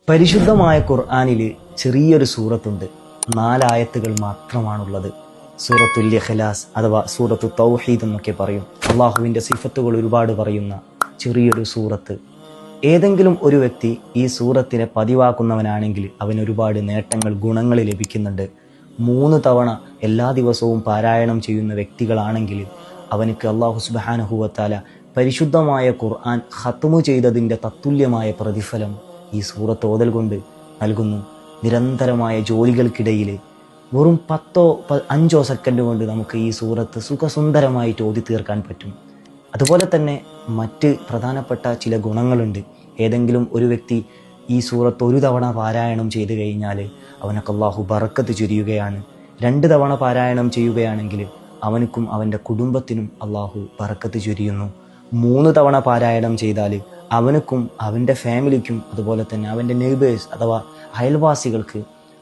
പരിശുദ്ധമായ ഖുർആനിൽ ചെറിയൊരു സൂറത്തുണ്ട്, 4 ആയത്തുകൾ മാത്രമാണുള്ളത്. സൂറത്തുൽ ഇഖ്ലാസ് അഥവാ സൂറത്തു തൗഹീദ് എന്നൊക്കെ പറയും. അള്ളാഹുവിൻ്റെ സിഫത്തുകൾ ഒരുപാട് പറയുന്ന ചെറിയൊരു സൂറത്ത്. ഏതെങ്കിലും ഒരു വ്യക്തി ഈ സൂറത്തിനെ പതിവാക്കുന്നവനാണെങ്കിൽ അവന് ഒരുപാട് നേട്ടങ്ങൾ, ഗുണങ്ങൾ ലഭിക്കുന്നുണ്ട്. 3 തവണ എല്ലാ ദിവസവും പാരായണം ചെയ്യുന്ന വ്യക്തികളാണെങ്കിൽ അവനക്ക് അള്ളാഹു സുബ്ഹാനഹു വ തആല പരിശുദ്ധമായ ഖുർആൻ ഖത്മു ചെയ്തതിൻ്റെ തത്തുല്യമായ പ്രതിഫലം ഈ സൂറത്ത് ഓതൽ കൊണ്ട് നൽകുന്നു. നിരന്തരമായ ജോലികൾക്കിടയിൽ വെറും 5 സെക്കൻഡ് കൊണ്ട് നമുക്ക് ഈ സൂറത്ത് സുഖസുന്ദരമായിട്ട് ഓതി തീർക്കാൻ പറ്റും. അതുപോലെ തന്നെ മറ്റ് പ്രധാനപ്പെട്ട ചില ഗുണങ്ങളുണ്ട്. ഏതെങ്കിലും ഒരു വ്യക്തി ഈ സൂറത്ത് 1 തവണ പാരായണം ചെയ്തു കഴിഞ്ഞാൽ അവനക്ക് അള്ളാഹു ബറക്കത്ത് ചൊരിയുകയാണ്. 2 തവണ പാരായണം ചെയ്യുകയാണെങ്കിൽ അവനക്കും അവൻ്റെ കുടുംബത്തിനും അള്ളാഹു ബറക്കത്ത് ചൊരിയുന്നു. 3 തവണ പാരായണം ചെയ്താൽ അവനക്കും അവൻ്റെ ഫാമിലിക്കും അതുപോലെ തന്നെ അവൻ്റെ നെയ്ബേഴ്സ് അഥവാ അയൽവാസികൾക്ക്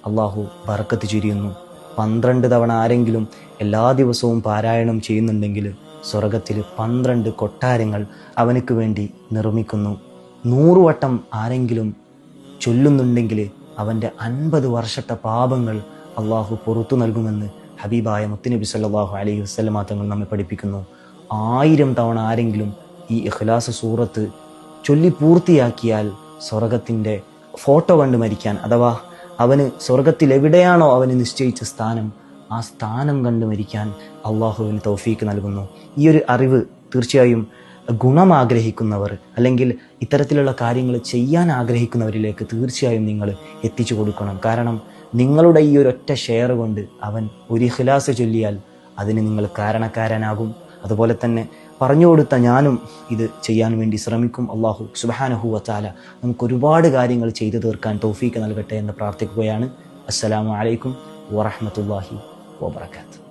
അള്ളാഹു ബറക്കത്ത് ചൊരിയുന്നു. 12 തവണ ആരെങ്കിലും എല്ലാ ദിവസവും പാരായണം ചെയ്യുന്നുണ്ടെങ്കിൽ സ്വർഗത്തിൽ 12 കൊട്ടാരങ്ങൾ അവനക്ക് വേണ്ടി നിർമ്മിക്കുന്നു. 100 വട്ടം ആരെങ്കിലും ചൊല്ലുന്നുണ്ടെങ്കിൽ അവൻ്റെ 50 വർഷത്തെ പാപങ്ങൾ അള്ളാഹു പുറത്തു നൽകുമെന്ന് ഹബീബായ മുത്തുനബി സല്ലല്ലാഹു അലൈഹി വസല്ലമ തങ്ങൾ നമ്മെ പഠിപ്പിക്കുന്നു. 1000 തവണ ആരെങ്കിലും ഈ ഇഖ്ലാസ് സൂറത്ത് ചൊല്ലി പൂർത്തിയാക്കിയാൽ സ്വർഗത്തിൻ്റെ ഫോട്ടോ കണ്ട് മരിക്കാൻ, അഥവാ അവന് സ്വർഗത്തിൽ എവിടെയാണോ അവന് നിശ്ചയിച്ച സ്ഥാനം, ആ സ്ഥാനം കണ്ട് മരിക്കാൻ അള്ളാഹുവിന് തൗഫീക്ക് നൽകുന്നു. ഈ ഒരു അറിവ് തീർച്ചയായും ഗുണം ആഗ്രഹിക്കുന്നവർ അല്ലെങ്കിൽ ഇത്തരത്തിലുള്ള കാര്യങ്ങൾ ചെയ്യാൻ ആഗ്രഹിക്കുന്നവരിലേക്ക് തീർച്ചയായും നിങ്ങൾ എത്തിച്ചു കൊടുക്കണം. കാരണം നിങ്ങളുടെ ഈ ഒരൊറ്റ ഷെയർ കൊണ്ട് അവൻ ഒരു ഇഖ്ലാസ് ചൊല്ലിയാൽ അതിന് നിങ്ങൾ കാരണക്കാരനാകും. അതുപോലെ തന്നെ പറഞ്ഞു കൊടുത്ത ഞാനും ഇത് ചെയ്യാൻ വേണ്ടി ശ്രമിക്കും. അള്ളാഹു സുബ്ഹാനഹു വ തആല നമുക്ക് ഒരുപാട് കാര്യങ്ങൾ ചെയ്തു തീർക്കാൻ തൗഫീക്ക് നൽകട്ടെ എന്ന് പ്രാർത്ഥിക്കുകയാണ്. അസ്സലാമു അലൈക്കും വറഹ്മത്തുള്ളാഹി വബറകാതുഹു.